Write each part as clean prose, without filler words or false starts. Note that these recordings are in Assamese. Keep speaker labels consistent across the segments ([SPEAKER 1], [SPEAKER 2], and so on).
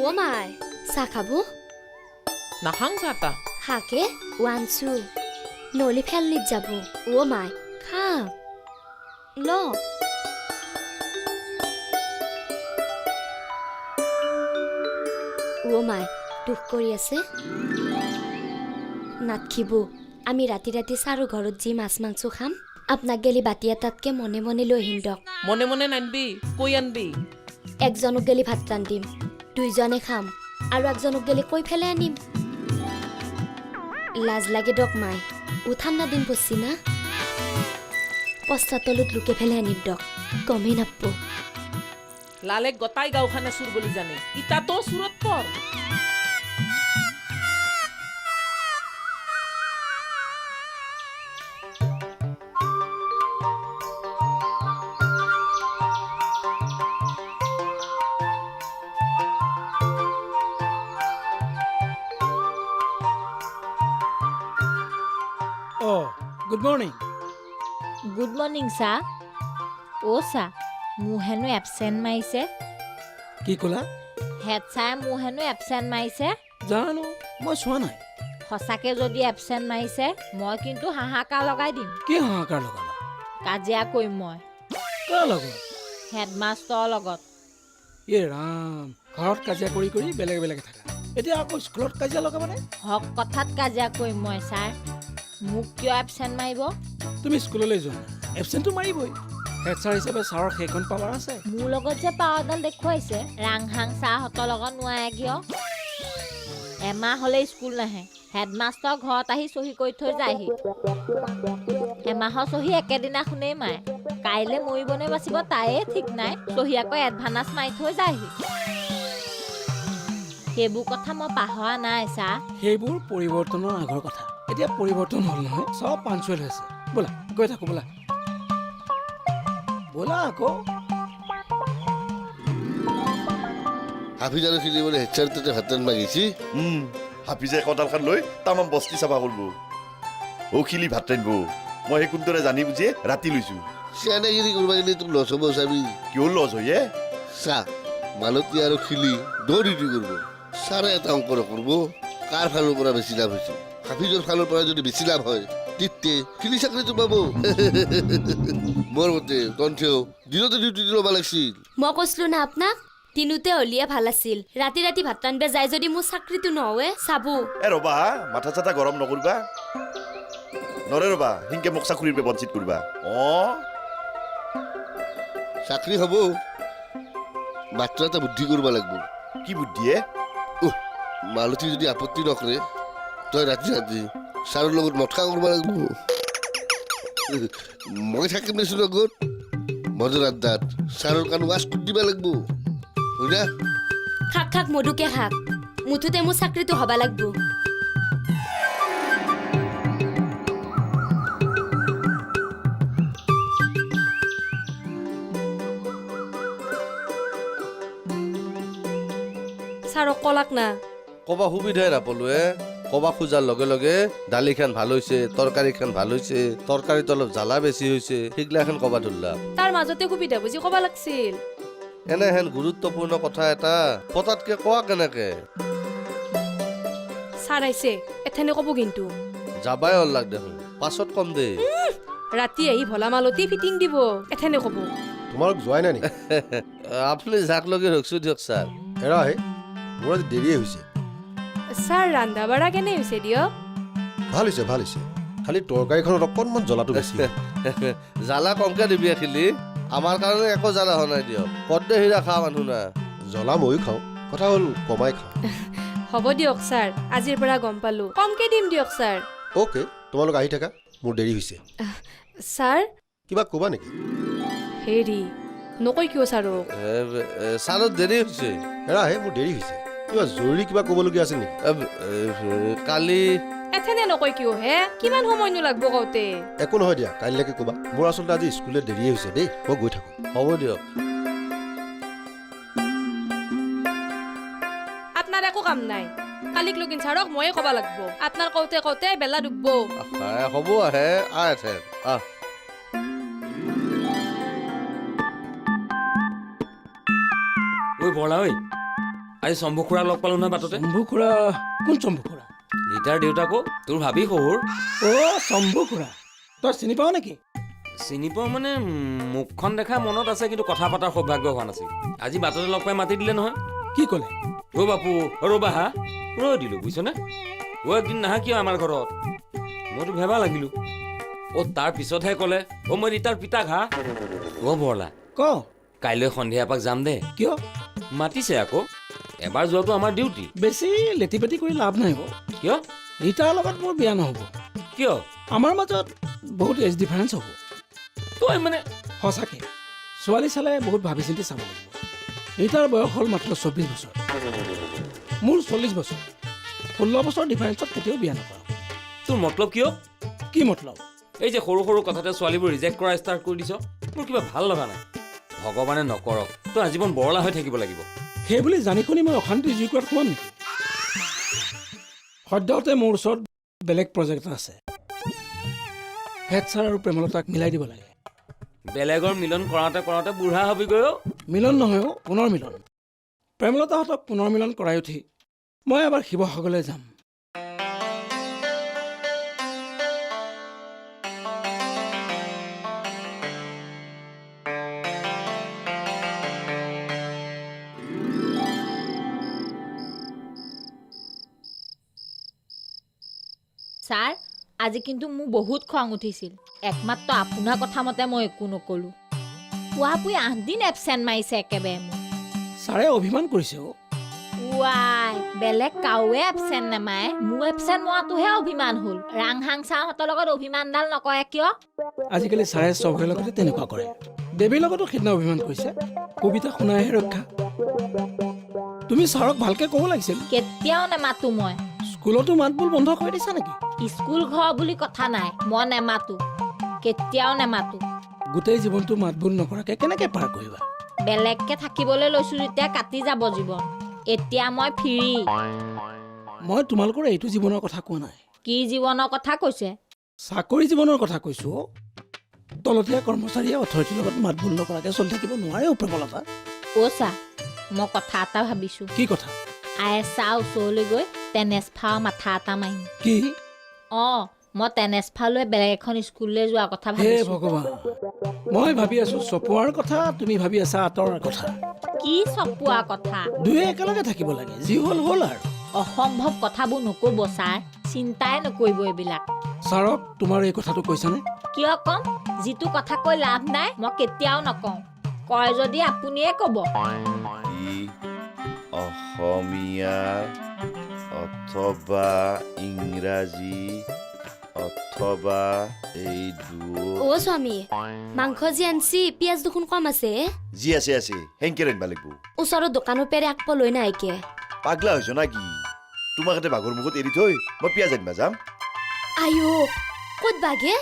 [SPEAKER 1] ও মাই চাহ খাব
[SPEAKER 2] নাখাং চাহটা
[SPEAKER 1] খাকে ওয়ানছু নলি ফেলনিত যাব ও মাই খাক ল ও মাই দুখ কৰি আছে নাথখিব আমি ৰাতি ৰাতি চাৰো ঘৰত যি মাছ মাংস খাম আপোনাক গেলি বাতি এটাতকে মনে মনে লৈ আহিম দক
[SPEAKER 2] মনে মনে নানবি কৈ আনবি
[SPEAKER 1] একজনক গেলি ভাত ৰান্ধিম দুইজনে খাম আৰু একজনক গেলি কৈ ফেলে আনিম লাজ লাগে দক মাই ঠাণ্ডা দিন পৰছি না পশ্চাতলত লুকে ফেলে আনিম দক গমেই নাপব
[SPEAKER 2] লালে গটাই গাঁওখানে চুৰ বুলি জানে ইটাতো চুৰত পৰ
[SPEAKER 3] good morning
[SPEAKER 4] good morning sir অ' ছাৰ মোৰ হেনো এবচেণ্ট মাৰিছে
[SPEAKER 3] কি ক'লা
[SPEAKER 4] হেড ছাৰে মোৰ হেনো এবচেণ্ট মাৰিছে
[SPEAKER 3] জানো মই চোৱা নাই
[SPEAKER 4] সঁচাকৈ যদি এবচেণ্ট মাৰিছে মই কিন্তু হাহাকাৰ লগাই দিম
[SPEAKER 3] কি হাহাকাৰ লগালা
[SPEAKER 4] কাজিয়া কৰিম মই
[SPEAKER 3] কাৰ লগত
[SPEAKER 4] হেডমাষ্টৰৰ লগত
[SPEAKER 3] ৰাম ঘৰত কাজিয়া কৰি কৰি বেলেগ বেলেগ থাকা এতিয়া আকৌ স্কুলত কাজিয়া লগাবানে
[SPEAKER 4] হক কথাত কাজিয়া কৰিম মই ছাৰ মোক কিয় এবচেণ্ট মাৰিব
[SPEAKER 3] তুমি স্কুললৈ যোৱা এবচেণ্টটো মাৰিবই হেড ছাৰ হিচাপে ছাৰৰ সেইখন পাৱাৰ আছে
[SPEAKER 4] মোৰ লগত যে পাৱাৰডাল দেখুৱাইছে ৰাংহাং ছাৰহঁতৰ লগত নোৱাৰে কিয় এমাহ হ'লে স্কুল নাহে হেডমাষ্টৰ ঘৰত আহি চহী কৰি থৈ যায়হি এমাহৰ চহী একেদিনাখনেই মাৰে কাইলৈ মৰিবনে বাচিব তায়ে ঠিক নাই চহী আকৌ এডভান্স মাৰি থৈ যায়হি সেইবোৰ কথা মই পাহৰা নাই ছাৰ
[SPEAKER 3] সেইবোৰ পৰিৱৰ্তনৰ আগৰ কথা এতিয়া পৰিৱৰ্তন হ'ল নহয় চব পাঞ্চুৱেল হৈছে ব'লা গৈ থাকো ব'লা ব'লা আকৌ
[SPEAKER 5] হাফিজাৰে খেলিবলৈ হেডচাৰ তাতে ভাত মাগিছি
[SPEAKER 6] হাফিজাই কঁডালখন লৈ তামাম বস্তি চাফা কৰিব খিলি ভাত ৰান্ধিব মই সেই কোনদৰে জানি বুজিয়ে ৰাতি লৈছো
[SPEAKER 5] চিয়ানাগিৰি কৰিব গ'লে তোক লছ হ'ব চাবি
[SPEAKER 6] কিয় লজ হয়ে
[SPEAKER 5] চা মালতী আৰু খিলি দৌৰিটি কৰিব ছাৰে এটা অংক কৰিব কাৰ ফালৰ পৰা বেছি লাভ হৈছে হাফিজৰ ফালৰ পৰা যদি বেছি লাভ হয় তেতিয়া খিলি চাকৰিটো পাব মোৰ মতে তন্থেও দিনতে ডিউটি ল'ব লাগিছিল
[SPEAKER 1] মই কৈছিলো না আপোনাক দিনোতে হলিয়ে ভাল আছিল ৰাতি ৰাতি ভাত ৰান্ধিব যায় যদি মোৰ চাকৰিটো নহয় চাবো
[SPEAKER 6] ৰবা মাথা চাথা গৰম নকৰিবা নৰে ৰবা সিংকে মোক চাকৰিৰ পৰা বঞ্চিত কৰিবা
[SPEAKER 5] চাকৰি হ'ব মাত্ৰ এটা বুদ্ধি কৰিব লাগিব
[SPEAKER 6] কি বুদ্ধিয়ে
[SPEAKER 5] মালতী যদি আপত্তি নকৰে তই ৰাতি ৰাতি ছাৰৰ লগত মদ খা কৰিব লাগিব মই থাকিম দেচোন লগত মদৰ আড্ডাত ছাৰৰ কাৰণে ৱাছ কৰি দিব লাগিব হয় না
[SPEAKER 1] খাক খাক মধুকে খাক মুঠতে মোৰ চাকৰিটো হ'ব লাগিব ছাৰক কলাক না
[SPEAKER 7] কবা সুবিধাই নাপালো কবা খোজাৰ লগে লগে দালিখন ভাল হৈছে তৰকাৰীখন ভাল হৈছে তৰকাৰীত অলপ জ্বালা বেছি হৈছে সেইগিলাখন কবা ধৰিলা
[SPEAKER 8] তাৰ মাজতে সুবিধা বুজি ক'ব লাগছিল
[SPEAKER 7] এনেহেন গুৰুত্বপূৰ্ণ কথা এটা পতাতকে কোৱা কেনেকে
[SPEAKER 8] ছাৰ আহিছে এথেনে ক'ব কিন্তু
[SPEAKER 7] যাবাই হ'ল লাগ দেখোন পাছত কম দে
[SPEAKER 8] ৰাতি আহি ভলা মালতি ফিটিং দিব এথেনে ক'ব
[SPEAKER 9] তোমালোক যোৱাই নাই নেকি
[SPEAKER 7] আপুনি যাক লগে ৰখছো দিয়ক ছাৰ
[SPEAKER 9] এৰা হে মোৰ আজি দেৰিয়ে হৈছে
[SPEAKER 8] ছাৰ ৰান্ধা বাঢ়া কেনে হৈছে দিয়ক
[SPEAKER 9] ভাল হৈছে খালি তৰকাৰীখনত অকণমান জ্বলাটো বেছি
[SPEAKER 7] জ্বালা কমকে দিবি আখিলি আমাৰ কাৰণে একো জ্বালা হোৱা নাই দিয়ক পদ্মে হীৰা খোৱা মানুহ না
[SPEAKER 9] জ্বলা ময়ো খাওঁ কথা হ'ল কমাই খাওঁ
[SPEAKER 8] হ'ব দিয়ক ছাৰ আজিৰ পৰা গম পালো কমকে দিম দিয়ক ছাৰ
[SPEAKER 9] অ'কে তোমালোক আহি থাকা মোৰ দেৰি হৈছে
[SPEAKER 8] ছাৰ
[SPEAKER 9] কিবা ক'বা নেকি
[SPEAKER 8] হেৰি নকৈ কিয় ছাৰক
[SPEAKER 7] ছাৰৰ দেৰি হৈছে
[SPEAKER 9] এৰা হে মোৰ দেৰি হৈছে কিবা জৰুৰী কিবা ক'বলগীয়া আছিল নেকি
[SPEAKER 7] কালি
[SPEAKER 8] এথেনে নকৈ কিয় হে কিমান সময়নো লাগব কওঁতে
[SPEAKER 9] একো নহয় দিয়া কাইলৈকে ক'বা মোৰ আচলতে আজি স্কুলে দেৰিয়ে হৈছে দেই মই গৈ থাকোঁ
[SPEAKER 7] হ'ব দিয়ক
[SPEAKER 8] আপোনাৰ একো কাম নাই কালিক লগিন ছাৰক ময়ে ক'ব লাগব আপোনাৰ কওঁতে কওঁতে বেলা ডুবব
[SPEAKER 7] হ'ব আহে আহে আহ
[SPEAKER 3] ঐ বৰলা ঐ
[SPEAKER 10] আজি চম্ভু খুৰাক লগ পালো নহয় বাটতে।
[SPEAKER 3] শম্ভু খুৰা? কোন শম্ভু খুৰা?
[SPEAKER 10] ৰীতাৰ দেউতাকো তোৰ ভাবি শহুৰ।
[SPEAKER 3] অ' শম্ভু খুৰা, তই চিনি পাৱ নেকি?
[SPEAKER 10] চিনি পাওঁ মানে মুখখন দেখা মনত আছে, কিন্তু কথা পতাৰ সৌভাগ্য হোৱা নাছিল। আজি বাটতে লগ পাই মাতি দিলে নহয়।
[SPEAKER 3] কি ক'লে?
[SPEAKER 10] অ' বাপু, অ' ৰ'বা হা, ৰৈ দিলোঁ বুজিছনে। অ' একদিন নাহা কিয় আমাৰ ঘৰত? মইতো ভেবা লাগিলোঁ। অ' তাৰ পিছতহে ক'লে, অ' মই ৰীতাৰ পিতাক হা। অ' বৰলা,
[SPEAKER 3] ক।
[SPEAKER 10] কাইলৈ সন্ধিয়া এপাক যাম দে।
[SPEAKER 3] কিয়?
[SPEAKER 10] মাতিছে আকৌ, এবাৰ যোৱাটো আমাৰ ডিউটি।
[SPEAKER 3] বেছি লেটি পেটি কৰি লাভ নাই হ'ব।
[SPEAKER 10] কিয়?
[SPEAKER 3] ৰীতাৰ লগত মোৰ বিয়া নহ'ব।
[SPEAKER 10] কিয়?
[SPEAKER 3] আমাৰ মাজত বহুত এজ ডিফাৰেঞ্চ হ'ব।
[SPEAKER 10] তই মানে
[SPEAKER 3] সঁচাকৈ ছোৱালী চালে বহুত ভাবি চিন্তি চাব লাগিব। ৰীতাৰ বয়স হ'ল মাত্ৰ 24 বছৰ, মোৰ 40 বছৰ। 16 বছৰ ডিফাৰেঞ্চত কেতিয়াও বিয়া নকৰাওঁ।
[SPEAKER 10] তোৰ মতলব কিয়?
[SPEAKER 3] কি মতলব?
[SPEAKER 10] এই যে সৰু সৰু কথাতে ছোৱালীবোৰ ৰিজেক্ট কৰা ষ্টাৰ্ট কৰি দিছ, মোৰ কিবা ভাল লগা নাই। ভগৱানে নকৰক তই আজীৱন বৰলা হৈ থাকিব লাগিব।
[SPEAKER 3] সেই বুলি জানি শুনি মই অশান্তি জুই কৰাত সোমাম নেকি? সদ্যহতে মোৰ ওচৰত বেলেগ প্ৰজেক্ট এটা আছে। হেড ছাৰ আৰু প্ৰেমলতাক মিলাই দিব লাগে।
[SPEAKER 10] বেলেগৰ মিলন কৰাওঁতে কৰাওঁতে বুঢ়া হবিগৈ অ'।
[SPEAKER 3] মিলন নহয় অ', পুনৰ মিলন। প্ৰেমলতাহঁতক পুনৰ মিলন কৰাই উঠি মই এবাৰ শিৱসাগৰলৈ যাম।
[SPEAKER 4] ছাৰ, আজি কিন্তু মোৰ বহুত খং উঠিছিল। একমাত্ৰ আপোনাৰ কথা মতে মই একো নকলোঁ। পুৱাপুই 8 দিন এবচেণ্ট মাৰিছে একেবাৰে মোক।
[SPEAKER 3] ছাৰে অভিমান কৰিছে অ'।
[SPEAKER 4] ৱাই, বেলেগ কাউৱে এবচেণ্ট নেমাৰে, মোৰ এবচেণ্ট মৰাটোহে অভিমান হ'ল। ৰাংহাং ছাৰহঁতৰ লগত অভিমানডাল নকৰে কিয়?
[SPEAKER 3] আজিকালি ছাৰে চবৰে লগতে তেনেকুৱা কৰে। দেৱীৰ লগতো সিদিনা অভিমান কৰিছে। কবিতা শুনাইহে ৰক্ষা। তুমি ছাৰক ভালকে ক'ব লাগিছিল।
[SPEAKER 4] কেতিয়াও নেমাতো মই।
[SPEAKER 3] স্কুলতো মাত বোল বন্ধ কৰি দিছা নেকি?
[SPEAKER 4] স্কুল ঘৰ বুলি কথা নাই, মই নেমাতো, কেতিয়াও নেমাতো।
[SPEAKER 3] গোটেই জীৱনটো মাত বোল নকৰাকে কেনেকে পাৰ কৰিবা?
[SPEAKER 4] বেলেগকে থাকিবলৈ লৈছো যেতিয়া কাটি যাব জীৱন। এতিয়া মই ফ্ৰী।
[SPEAKER 3] মই তোমালোকৰ এইটো জীৱনৰ কথা কোৱা নাই।
[SPEAKER 4] কি জীৱনৰ কথা কৈছে?
[SPEAKER 3] চাকৰি জীৱনৰ কথা কৈছো। তলতীয়া কৰ্মচাৰীয়ে অথৰিটিৰ লগত মাত বোল নকৰাকে চলি থাকিব নোৱাৰে। প্ৰেমলতা,
[SPEAKER 4] অ' ছাৰ, মই কথা এটা ভাবিছোঁ।
[SPEAKER 3] কি কথা?
[SPEAKER 4] আয়েছা ওচৰলৈ গৈ টেনেছফাৰ মাথা এটা মাৰিম।
[SPEAKER 3] কি?
[SPEAKER 4] অঁ, মই টেনেছফাৰলৈ বেলেগ এখন স্কুললৈ যোৱাৰ কথা
[SPEAKER 3] হে
[SPEAKER 4] ভাবিছোঁ।
[SPEAKER 3] ভগৱান, মই ভাবি আছো চপোৱাৰ কথা, তুমি ভাবি আছা আঁতৰৰ কথা।
[SPEAKER 4] কি চপোৱা কথা?
[SPEAKER 3] দুয়ে একেলগে থাকিব লাগে, যি হ'ল হ'ল আৰু।
[SPEAKER 4] অসম্ভৱ কথাবোৰ নক'ব ছাৰ, চিন্তাই নকৰিব এইবিলাক।
[SPEAKER 3] ছাৰক তোমাৰ এই কথাটো কৈছানে?
[SPEAKER 4] কিয় ক'ম? যিটো কথা কৈ লাভ নাই মই কেতিয়াও নকওঁ। কয় যদি আপুনিয়ে ক'ব।
[SPEAKER 6] অসমীয়া অথবা ইংৰাজী অথবা এই
[SPEAKER 1] অ' স্বামী, মাংস যি আনছি পিঁয়াজ দেখোন কম আছে।
[SPEAKER 6] যি আছে আছে হেংকে ৰান্ধিব লাগিব।
[SPEAKER 1] ওচৰৰ দোকানৰ পেৰে আকপ লৈ নাইকে।
[SPEAKER 6] পাগলা হৈছ না কি? তোমাক এতে বাঘৰ মুখত এৰি থৈ মই পিঁয়াজ আনিবা যাম।
[SPEAKER 1] আইও, ক'ত বাগে?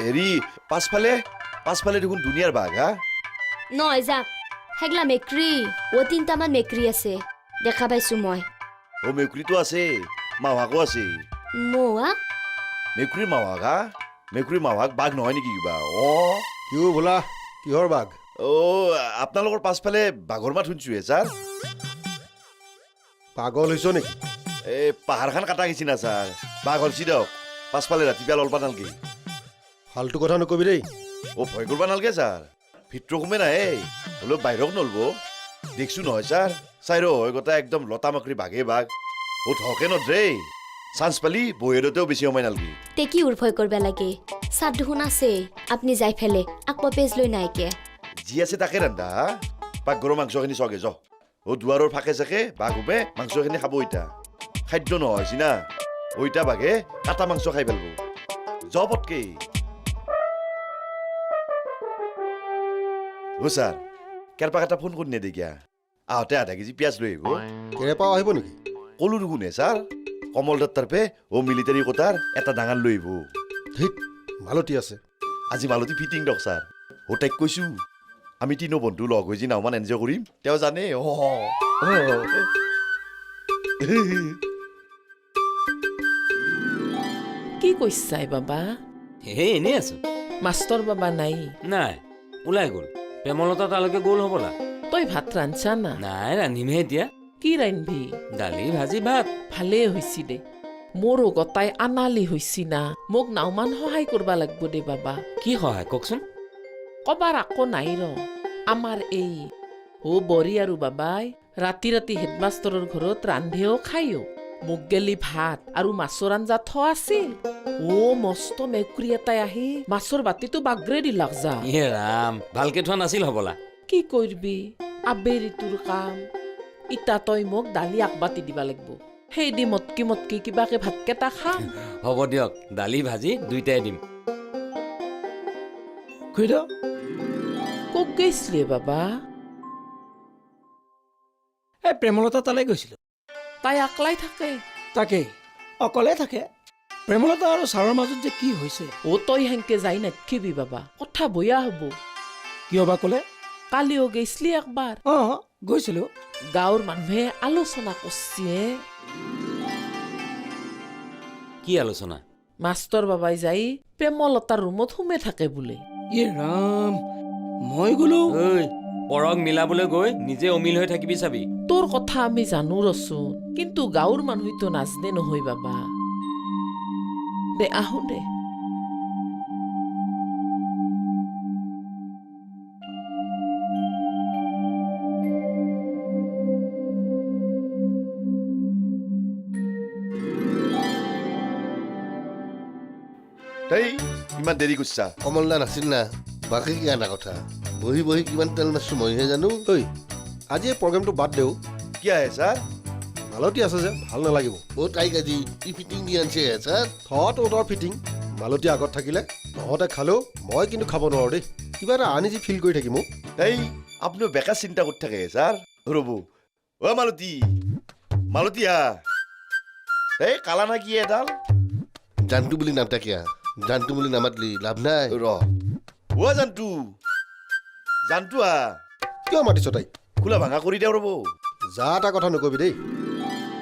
[SPEAKER 6] হেৰি পাছফালে দেখোন দুনিয়াৰ বাঘ হা।
[SPEAKER 1] নহয় যাক, সেইগলা মেক্ৰী। অ' 3টামান মেক্ৰী আছে, দেখা পাইছো মই।
[SPEAKER 6] অ' মেকুৰীটো আছে, মাহাকো আছে।
[SPEAKER 1] মৌৱা?
[SPEAKER 6] মেকুৰীৰ মাহাক হা? মেকুৰীৰ মাহাক বাঘ নহয় নেকি কিবা? অ'
[SPEAKER 9] কিয় বোলা, কিহৰ বাঘ?
[SPEAKER 6] অ' আপোনালোকৰ পাছফালে বাঘৰ মাত শুনিছোঁহে ছাৰ।
[SPEAKER 9] পাগল হৈছ নেকি?
[SPEAKER 6] এই পাহাৰখন কাটা গেছি না ছাৰ, বাঘ হলছি দিয়ক। পাছফালে ৰাতিপুৱা ললবা নালগে।
[SPEAKER 9] ফাল্টু কথা নকবি দেই।
[SPEAKER 6] অ' ভয় কৰবা নালগে ছাৰ, ভিতৰ সোমে নাহে, হ'লেও বাহিৰক নলব। দেখছো নহয় ছাৰ, চাইৰ হয় গোটাই একদম লতা মাকৰি বাঘে বাঘ। অ' ধকে নধৰে, চান্স পালি বহিৰতেও বেছি সময় নালগে।
[SPEAKER 1] তে কি ভয় কৰবা লাগে? চাত দেখোন আছে, আপুনি যাই ফেলে আকপ পেজ লৈ নাইকে।
[SPEAKER 6] যি আছে তাকে ৰান্ধা হা। পাকঘৰৰ মাংসখিনি চগে য। অ' দুৱাৰৰ ফাকে চাকে বাঘ হুবে মাংসখিনি খাব ইতা। খাদ্য নহয় চিনা, ওইটা বাঘে কাটা মাংস খাই পেলব। য পটকে। অ' ছাৰ, কেৰপাক এটা ফোন কৰি নেদেকিয়া, আহোঁতে আধা কেজি পিঁয়াজ লৈ আহিব।
[SPEAKER 9] কেৰেপাও আহিব নেকি?
[SPEAKER 6] কলো দেখোন হে ছাৰ, কমল দাৰ তাৰপে অ' মিলিটাৰী কোটাৰ এটা ডাঙৰ লৈ আহিব।
[SPEAKER 9] ঠিক মালতী আছে।
[SPEAKER 6] আজি মালতী ফিটিং দক ছাৰ। অ' তাইক কৈছো আমি তিনো বন্ধু লগ হৈ যি নাওমান এনজয় কৰিম, তেওঁ জানে।
[SPEAKER 2] কি কৈছাই বাবা?
[SPEAKER 10] হে এনেই আছো।
[SPEAKER 2] মাষ্টৰ বাবা নাই?
[SPEAKER 10] নাই, ওলাই গ'ল। প্ৰেমলতা তালৈকে গ'ল হ'বলা।
[SPEAKER 2] তই ভাত ৰান্ধছা না
[SPEAKER 10] নাই ৰান্ধিমহে এতিয়া
[SPEAKER 2] কি ৰান্ধবি
[SPEAKER 10] দালি ভাজি ভাত
[SPEAKER 2] ভালেই হৈছি দে মোৰো গতাই আনালি হৈছি না মোক নাওমান সহায় কৰবা লাগব দে বাবা
[SPEAKER 10] কি সহায় কওকচোন
[SPEAKER 2] কবাৰ আকৌ নাই ৰ আমাৰ এই বৰি আৰু বাবাই ৰাতি ৰাতি হেডমাষ্টৰৰ ঘৰত ৰান্ধেও খায়ো মোক গেলি ভাত আৰু মাছৰ আঞ্জা থোৱা আছিল মস্ত মেকুৰী এটাই আহি মাছৰ বাতিটো বাগৰে দিলাক যা
[SPEAKER 10] ইয়ে ৰাম ভালকে থোৱা নাছিল হবলা
[SPEAKER 2] কি কৰিবি আবেলিটোৰ কাম ইটা তই মোক দালি আকবাতি দিবা লাগিব সেই দি মটকি মটকি কিবাকে ভাতকেইটা খাম
[SPEAKER 10] হ'ব দিয়ক দালি ভাজি দুইটাই দিম
[SPEAKER 3] খুইদেউ
[SPEAKER 2] ক'ত গৈছিলি বাবা
[SPEAKER 3] এই প্ৰেমলতা তালৈ গৈছিলোঁ
[SPEAKER 2] তাই আকলাই থাকে
[SPEAKER 3] তাকেই অকলে থাকে প্ৰেমলতা আৰু ছাৰৰ মাজত যে কি হৈছে
[SPEAKER 2] তই হেনকে যাই নাথকিবি বাবা কথা বয়া হ'ব
[SPEAKER 3] কিয় বা ক'লে
[SPEAKER 2] কালিও গৈছিলি একবাৰ
[SPEAKER 3] গৈছিলোঁ
[SPEAKER 2] গাঁৱৰ মানুহে আলোচনা কৰছে
[SPEAKER 10] কি আলোচনা
[SPEAKER 2] মাষ্টৰ বাবাই যাই প্ৰেমলতাৰ ৰুমত সোমে থাকে বোলে
[SPEAKER 3] ইয়ে ৰাম মই গ'লো
[SPEAKER 10] ঐ পৰক মিলাবলৈ গৈ নিজে অমিল হৈ থাকিবি চাবি
[SPEAKER 2] তোৰ কথা আমি জানো ৰচোন কিন্তু গাঁৱৰ মানুহেতো নাজনে নহয় বাবা দে আহো দে
[SPEAKER 6] তই ইমান দেৰি কৰিছা
[SPEAKER 5] কমলদা নাছিল না বাকী কি আনা কথা বহি বহি কিমান তেল মাৰছো মইহে জানো
[SPEAKER 9] ঐ আজি এই প্ৰগ্ৰেমটো বাদ দেও
[SPEAKER 6] কি আহে ছাৰ
[SPEAKER 9] মালতী আছে যে ভাল নালাগিব
[SPEAKER 5] তাইক আজি কি ফিটিং দি আনছে ছাৰ
[SPEAKER 9] তহঁতৰ ফিটিং মালতী আগত থাকিলে তহঁতে খালেও মই কিন্তু খাব নোৱাৰো দেই কিবা এটা আনি যি ফিল কৰি থাকিম
[SPEAKER 6] এই আপুনিও বেকাৰ চিন্তা কৰি থাকে ছাৰ ৰ'ব মালতী মালতী এই কালা না কি এডাল
[SPEAKER 5] জানটো বুলি নামটাকিয়া জানটো বুলি নামাতলি লাভ নাই
[SPEAKER 6] জানটো জানটো
[SPEAKER 9] কিয় মাতিছ তাইক
[SPEAKER 6] খোলা ভাঙা কৰি দিওঁ ৰ'ব
[SPEAKER 9] যা এটা কথা নকবি দেই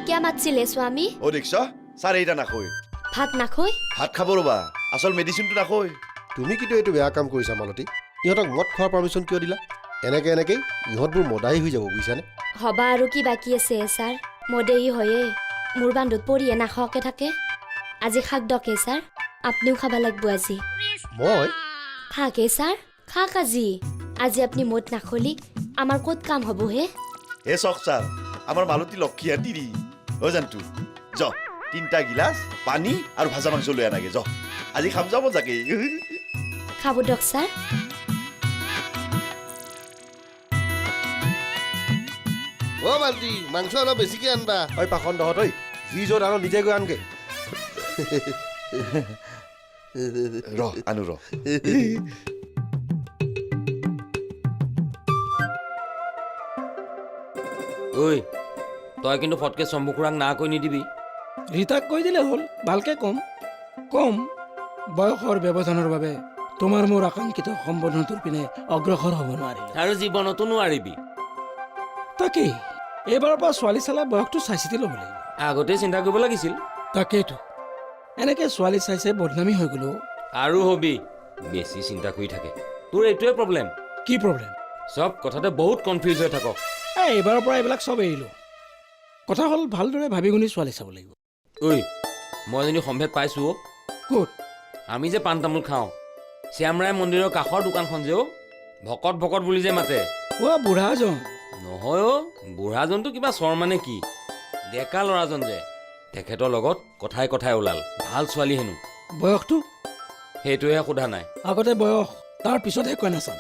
[SPEAKER 1] কিয় মাতিছিলে স্বামী
[SPEAKER 6] দেখিছ ছাৰ এইটা নাখৈ
[SPEAKER 1] ভাত নাখৈ
[SPEAKER 6] ভাত খাব ৰ'বা আচল মেডিচিনটো নাখৈ
[SPEAKER 9] তুমি কিন্তু এইটো বেয়া কাম কৰিছা মালতী ইহঁতক মদ খোৱাৰ পাৰ্মিশ্যন কিয় দিলা এনেকেই ইহঁতবোৰ মদাহী হৈ যাব বুজিছানে
[SPEAKER 1] হবা আৰু কি বাকী আছে ছাৰ মদেই হয়ে মোৰ বান্ধত পৰিয়ে নাখাওকে থাকে আজি খাক দকে ছাৰ আপুনিও খাব লাগিব আজি
[SPEAKER 9] মই
[SPEAKER 1] খাকে ছাৰ খাক আজি আজি আপুনি মদ নাখলি আমাৰ ক'ত কাম হ'ব হে
[SPEAKER 6] চক ছাৰ আমাৰ মালতী লক্ষী তিৰি জানটো য 3টা গিলাচ পানী আৰু ভাজা মাংস লৈ আনাগে য আজি খাম যাব যাকে
[SPEAKER 1] খাব দিয়ক ছাৰ
[SPEAKER 5] মালতী মাংস অলপ বেছিকে আনবা
[SPEAKER 9] ঐ পাখন দহত ঐ যি য'ত আনো নিজে গৈ আনগে
[SPEAKER 6] আনো
[SPEAKER 10] ঐ তই কিন্তু ফটকে চম্বু খুৰাক না কৈ নিদিবি
[SPEAKER 3] ৰীতাক কৈ দিলে হ'ল ভালকে কম বয়সৰ ব্যৱধানৰ বাবে তোমাৰ মোৰ আকাংক্ষিত সম্বোধনটোৰ পিনে অগ্ৰসৰ হ'ব নোৱাৰিল
[SPEAKER 10] আৰু জীৱনতো নোৱাৰিবি
[SPEAKER 3] তাকেই এইবাৰৰ পৰা ছোৱালী চালে বয়সটো চাই চিতি ল'ব লাগিব
[SPEAKER 10] আগতে চিন্তা কৰিব লাগিছিল
[SPEAKER 3] তাকেইতো এনেকে ছোৱালী চাইছে বদনামী হৈ গ'লো
[SPEAKER 10] আৰু হবি বেছি চিন্তা কৰি থাকে তোৰ এইটোৱে প্ৰব্লেম
[SPEAKER 3] কি প্ৰব্লেম
[SPEAKER 10] চব কথাতে বহুত কনফিউজ হৈ থাক
[SPEAKER 3] এইবাৰৰ পৰা এইবিলাক চব এৰিলোঁ কথা হ'ল ভালদৰে ভাবি গুণি ছোৱালী চাব লাগিব
[SPEAKER 10] ঐ মই এজনী সম্ভেদ পাইছোঁ
[SPEAKER 3] ক'ত
[SPEAKER 10] আমি যে পাণ তামোল খাওঁ শ্যামৰাই মন্দিৰৰ কাষৰ দোকানখন যে ভকত বুলি যে মাতে
[SPEAKER 3] বুঢ়াজন
[SPEAKER 10] নহয় বুঢ়াজনটো কিবা চৰ মানে কি ডেকা ল'ৰাজন যে তেখেতৰ লগত কথাই ওলাল ভাল ছোৱালী হেনো
[SPEAKER 3] বয়সটো
[SPEAKER 10] সেইটোহে সোধা নাই
[SPEAKER 3] আগতে বয়স তাৰ পিছতহে কয় নাচাম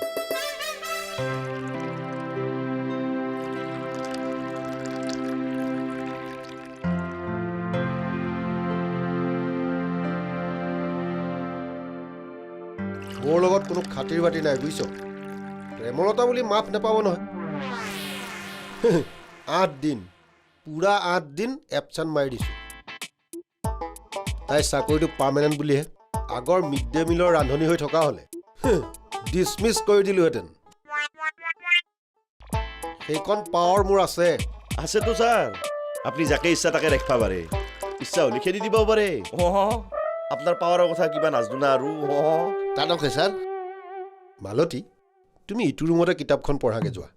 [SPEAKER 9] মোৰ লগত কোনো খাতিৰ বাতি নাই বুজিছ প্ৰেমলতা বুলি মাফ নাপাব নহয় 8 দিন পুৰা 8 দিন এবচেণ্ট মাৰি দিছোঁ তাই চাকৰিটো পাৰ্মানেণ্ট বুলিহে আগৰ মিড ডে মিলৰ ৰান্ধনি হৈ থকা হ'লে ডিছমিছ কৰি দিলোহেঁতেন সেইখন পাৱাৰ মোৰ
[SPEAKER 6] আছেতো ছাৰ আপুনি যাকে ইচ্ছা তাকে ৰাখিব পাৰে ইচ্ছা হ'লে খেদি দিব পাৰে আপোনাৰ পাৱাৰৰ কথা কিবা নাজনো না আৰু
[SPEAKER 5] তাতকে ছাৰ
[SPEAKER 9] মালতী তুমি ইটো ৰুমতে কিতাপখন পঢ়াগে যোৱা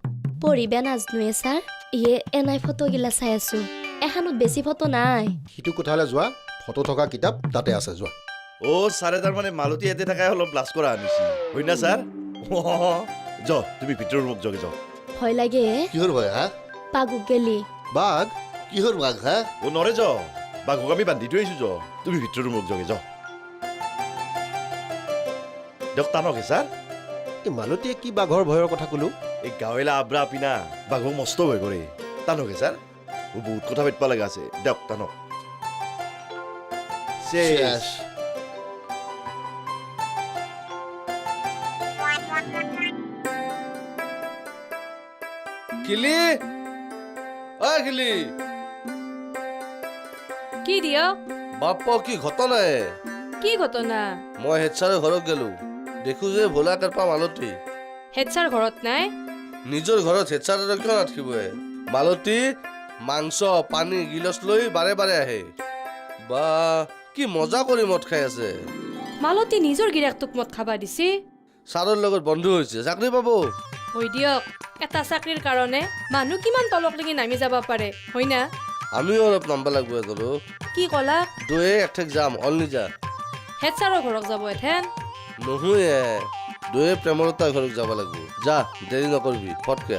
[SPEAKER 1] পঢ়িবে নাজনোৱে ছাৰ ইয়ে এনাই ফটোগিলা চাই আছো এখানত বেছি ফটো নাই
[SPEAKER 9] সিটো কোঠালৈ যোৱা ফটো থকা কিতাপ তাতে আছে যোৱা
[SPEAKER 6] ছাৰে তাৰমানে মালতী ইয়াতে থাকাই অলপ লাজ কৰা আনিছে হয় না ছাৰ য তুমি ভিতৰৰ ৰুমত যোগে যাও
[SPEAKER 1] ভয় লাগে
[SPEAKER 5] কিহৰ ভয় হা
[SPEAKER 1] পাগুক গেলি
[SPEAKER 9] বাঘ
[SPEAKER 5] কিহৰ বাঘ হা
[SPEAKER 6] নৰে য বাঘক আমি বান্ধি থৈ আহিছো য তুমি ভিতৰৰ ৰুমত যোগে যাও দিয়ক টানকে ছাৰ
[SPEAKER 9] এই মালতীয়ে কি বাঘৰ ভয়ৰ কথা ক'লো
[SPEAKER 6] এই গাঁৱেলা আব্ৰা আপিনা বাঘক মস্ত ভয় কৰে টানকে ছাৰ বহুত কথা পাতিব লগা আছে দিয়ক টানক
[SPEAKER 5] চেছ।
[SPEAKER 7] খিলি ঐ খিলি
[SPEAKER 8] কি দিয়ক
[SPEAKER 7] বাপ্প কি ঘটনাই
[SPEAKER 8] কি ঘটনা
[SPEAKER 7] মই হেড ছাৰৰ ঘৰত গেলো দেখো যে ভোলা কাৰপা মালতী
[SPEAKER 8] হেড ছাৰ ঘৰত নাই
[SPEAKER 7] নিজৰ ঘৰত হেড ছাৰ কিয় নাথাকিব মালতী মাংস পানী গিলচ লৈ বাৰে বাৰে আহে বা কি মজা কৰি মদ খাই আছে
[SPEAKER 8] মালতী নিজৰ গিৰিয়েকটোক মদ খাবা দিছি
[SPEAKER 7] ছাৰৰ লগত বন্ধু হৈছে চাকৰি পাব
[SPEAKER 8] হৈ দিয়ক এটা চাকৰিৰ কাৰণে মানুহ কিমান তলকলৈকে নামি যাব পাৰে হয় না
[SPEAKER 7] আমিও অলপ নাম্বা লাগব এজলো
[SPEAKER 8] কি ক'লা
[SPEAKER 7] দুয়ে একঠেক যাম অনলি যা
[SPEAKER 8] হেড ছাৰৰ ঘৰত যাব এথেন
[SPEAKER 7] নহয় দুয়ে প্ৰেমলতাৰ ঘৰত যাব লাগিব যা দেৰি নকৰিবি ফটকে